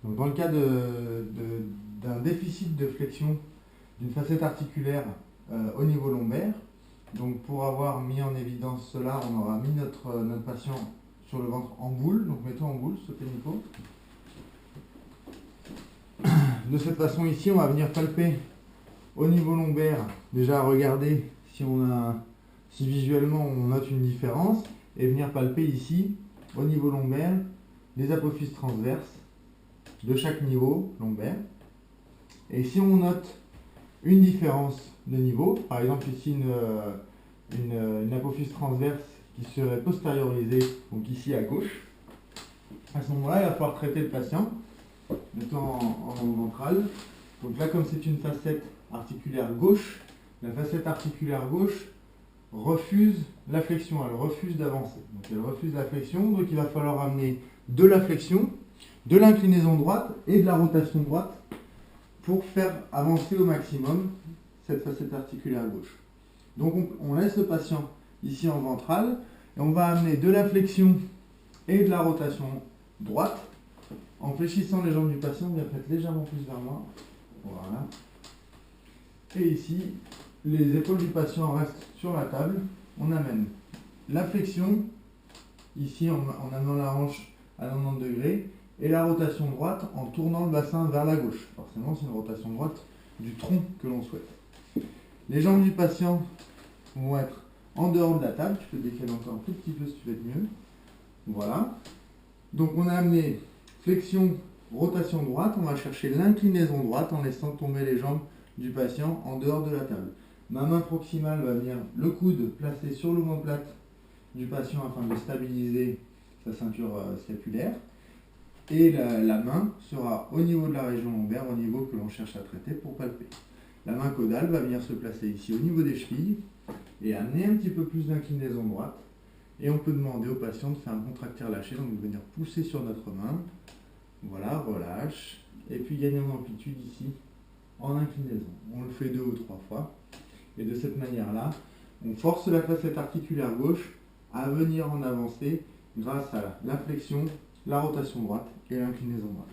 Donc, dans le cas d'un déficit de flexion d'une facette articulaire au niveau lombaire, donc pour avoir mis en évidence cela, on aura mis notre patient sur le ventre en boule. Donc mettons en boule ce pénico. De cette façon ici, on va venir palper au niveau lombaire, déjà regarder si visuellement on note une différence, et venir palper ici, au niveau lombaire, les apophyses transverses de chaque niveau lombaire. Et si on note une différence de niveau, par exemple ici une apophyse transverse qui serait postériorisée, donc ici à gauche, à ce moment-là, il va falloir traiter le patient, mettons en ventral. Donc là, comme c'est une facette articulaire gauche, la facette articulaire gauche refuse la flexion, elle refuse d'avancer. Donc elle refuse la flexion, donc il va falloir amener de la flexion, de l'inclinaison droite et de la rotation droite pour faire avancer au maximum cette facette articulaire gauche. Donc on laisse le patient ici en ventral et on va amener de la flexion et de la rotation droite en fléchissant les jambes du patient, bien faites légèrement plus vers moi. Voilà. Et ici, les épaules du patient restent sur la table. On amène la flexion, ici en amenant la hanche à 90 degrés, et la rotation droite en tournant le bassin vers la gauche. Forcément, c'est une rotation droite du tronc que l'on souhaite. Les jambes du patient vont être en dehors de la table. Tu peux décaler encore un tout petit peu si tu veux être mieux. Voilà. Donc on a amené flexion, rotation droite. On va chercher l'inclinaison droite en laissant tomber les jambes du patient en dehors de la table. Ma main proximale va venir le coude placé sur l'omoplate du patient afin de stabiliser sa ceinture scapulaire. Et la main sera au niveau de la région lombaire, au niveau que l'on cherche à traiter pour palper. La main caudale va venir se placer ici au niveau des chevilles et amener un petit peu plus d'inclinaison droite. Et on peut demander au patient de faire un contracteur lâché, donc de venir pousser sur notre main. Voilà, relâche. Et puis gagner en amplitude ici en inclinaison. On le fait 2 ou 3 fois. Et de cette manière-là, on force la facette articulaire gauche à venir en avancée grâce à la flexion, la rotation droite et l'inclinaison droite.